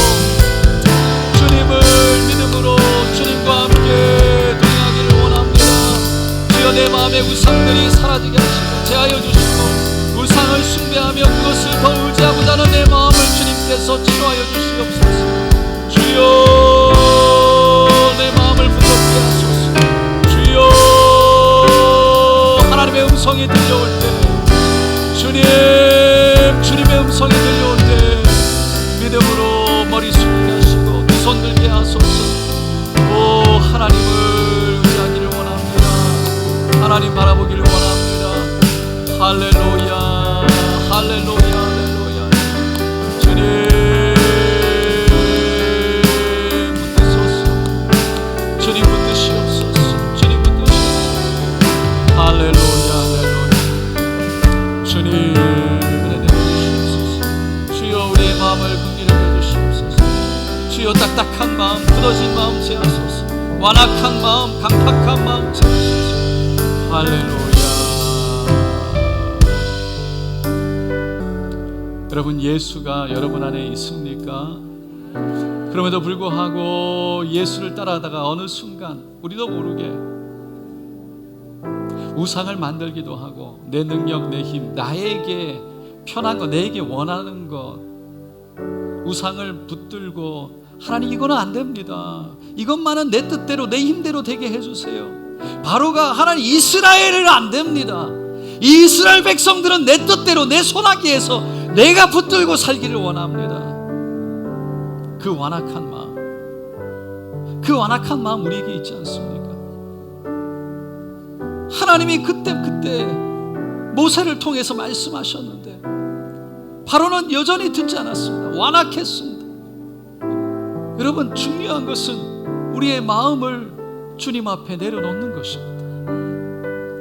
주님을 믿음으로 주님과 함께 동행하기를 원합니다. 주여 내 마음의 우상들이 사라지게 하시고 제하여 주시고, 우상을 숭배하며 그것을 더 의지하고자 하는 내 마음을 주님께서 치료하여 주시옵소서. 주여 내 마음을 부드럽게 하소서. 주여 하나님의 음성이 들려올 때, 주님의 음성이 들려올 때 믿음으로 머리 숙이게 하시고 두 손 들게 하소서. 오, 하나님을 의지하기를 원합니다. 하나님 바라보기를 원합니다. 할렐루야, 할렐루야, 할렐루야. 주님 붙드소서. 주님 붙드시옵소서. 주님 붙드시옵소서. 할렐루야, 할렐루야. 주님 은혜 내려주시옵소서. 주여 우리의 마음을 긍휼히 여겨주시옵소서. 주여 딱딱한 마음, 굳어진 마음 제하소서. 완악한 마음, 강팍한 마음 제하소서. 할렐루야. 여러분, 예수가 여러분 안에 있습니까? 그럼에도 불구하고 예수를 따라하다가 어느 순간 우리도 모르게 우상을 만들기도 하고, 내 능력, 내 힘, 나에게 편한 것, 내게 원하는 것, 우상을 붙들고, 하나님 이거는 안 됩니다. 이것만은 내 뜻대로 내 힘대로 되게 해주세요. 바로가 하나님 이스라엘은 안 됩니다. 이스라엘 백성들은 내 뜻대로 내 손아귀에서 내가 붙들고 살기를 원합니다. 그 완악한 마음 우리에게 있지 않습니까? 하나님이 그때 모세를 통해서 말씀하셨는데 바로는 여전히 듣지 않았습니다. 완악했습니다. 여러분, 중요한 것은 우리의 마음을 주님 앞에 내려놓는 것입니다.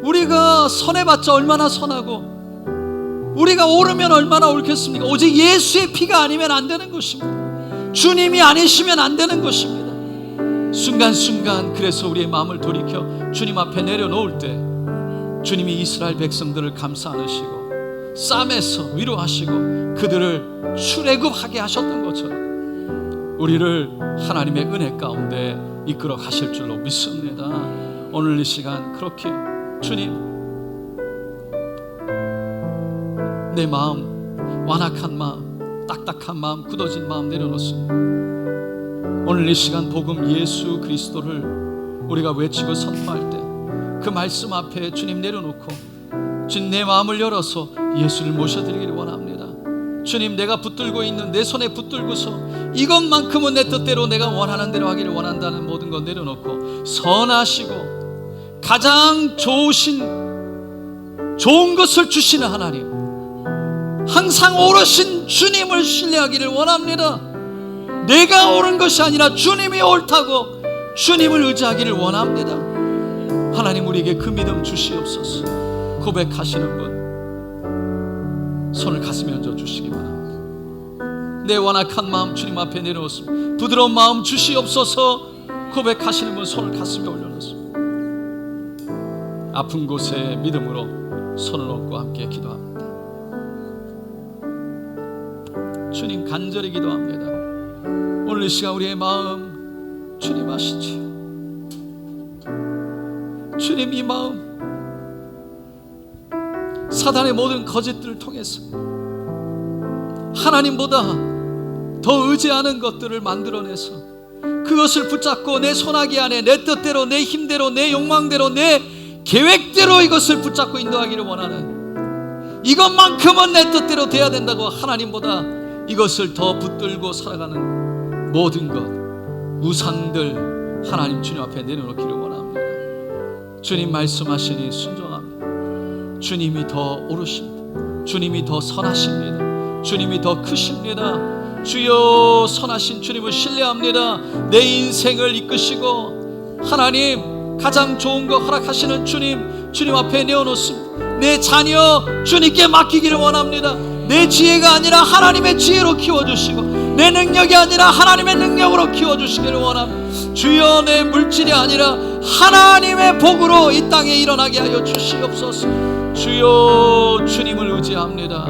우리가 선해봤자 얼마나 선하고 우리가 옳으면 얼마나 옳겠습니까? 오직 예수의 피가 아니면 안 되는 것입니다. 주님이 아니시면 안 되는 것입니다. 순간순간 그래서 우리의 마음을 돌이켜 주님 앞에 내려놓을 때 주님이 이스라엘 백성들을 감싸 안으시고 쌈에서 위로하시고 그들을 출애굽하게 하셨던 것처럼 우리를 하나님의 은혜 가운데 이끌어 가실 줄로 믿습니다. 오늘 이 시간 그렇게 주님, 내 마음, 완악한 마음, 딱딱한 마음, 굳어진 마음 내려놓습니다. 오늘 이 시간 복음 예수 그리스도를 우리가 외치고 선포할 때 그 말씀 앞에 주님 내려놓고 주님, 내 마음을 열어서 예수를 모셔드리기를 원합니다. 주님, 내가 붙들고 있는 내 손에 붙들고서 이것만큼은 내 뜻대로 내가 원하는 대로 하기를 원한다는 모든 것 내려놓고 선하시고 가장 좋은 것을 주시는 하나님, 항상 오르신 주님을 신뢰하기를 원합니다. 내가 옳은 것이 아니라 주님이 옳다고 주님을 의지하기를 원합니다. 하나님, 우리에게 그 믿음 주시옵소서. 고백하시는 분 손을 가슴에 얹어 주시기 바랍니다. 내 완악한 마음 주님 앞에 내려놓습니다. 부드러운 마음 주시옵소서. 고백하시는 분 손을 가슴에 올려놓습니다. 아픈 곳에 믿음으로 손을 얹고 함께 기도합니다. 주님, 간절히 기도합니다. 오늘 이 시간 우리의 마음 주님 아시지요? 주님, 이 마음 사단의 모든 거짓들을 통해서 하나님보다 더 의지하는 것들을 만들어내서 그것을 붙잡고 내 손아귀 안에 내 뜻대로, 내 힘대로, 내 욕망대로, 내 계획대로 이것을 붙잡고 인도하기를 원하는, 이것만큼은 내 뜻대로 돼야 된다고 하나님보다 이것을 더 붙들고 살아가는 모든 것, 우상들 하나님 주님 앞에 내려놓기를 원합니다. 주님 말씀하시니 순종합니다. 주님이 더 옳으십니다. 주님이 더 선하십니다. 주님이 더 크십니다. 주여, 선하신 주님을 신뢰합니다. 내 인생을 이끄시고 하나님 가장 좋은 거 허락하시는 주님 앞에 내어놓습니다. 내 자녀 주님께 맡기기를 원합니다. 내 지혜가 아니라 하나님의 지혜로 키워주시고 내 능력이 아니라 하나님의 능력으로 키워주시기를 원합니다. 주여, 내 물질이 아니라 하나님의 복으로 이 땅에 일어나게 하여 주시옵소서. 주여, 주님을 의지합니다.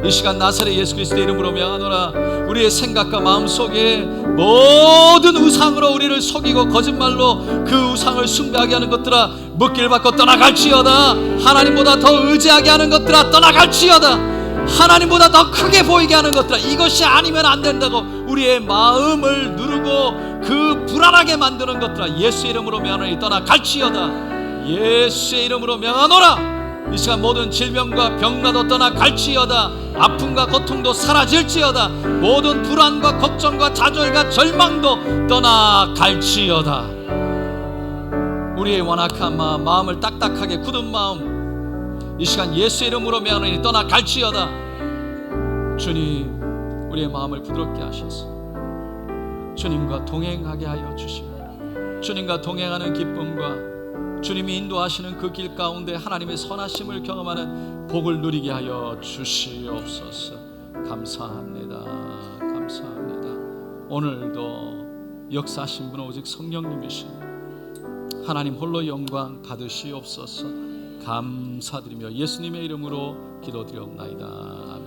이 시간 나사렛 예수 그리스도의 이름으로 명하노라. 우리의 생각과 마음속에 모든 우상으로 우리를 속이고 거짓말로 그 우상을 숭배하게 하는 것들아 묶기를 받고 떠나갈지어다. 하나님보다 더 의지하게 하는 것들아 떠나갈지어다. 하나님보다 더 크게 보이게 하는 것들아, 이것이 아니면 안 된다고 우리의 마음을 누르고 그 불안하게 만드는 것들아 예수의 이름으로 명하노니 떠나갈지어다. 예수의 이름으로 명하노라. 이 시간 모든 질병과 병나도 떠나갈지어다. 아픔과 고통도 사라질지어다. 모든 불안과 걱정과 좌절과 절망도 떠나갈지어다. 우리의 완악한 마음, 마음을 딱딱하게 굳은 마음 이 시간 예수의 이름으로 명하노니 떠나갈지어다. 주님, 우리의 마음을 부드럽게 하셔서 주님과 동행하게 하여 주시고 주님과 동행하는 기쁨과 주님이 인도하시는 그 길 가운데 하나님의 선하심을 경험하는 복을 누리게 하여 주시옵소서. 감사합니다. 감사합니다. 오늘도 역사하신 분은 오직 성령님이십니다. 하나님 홀로 영광 받으시옵소서. 감사드리며 예수님의 이름으로 기도드리옵나이다. 아멘.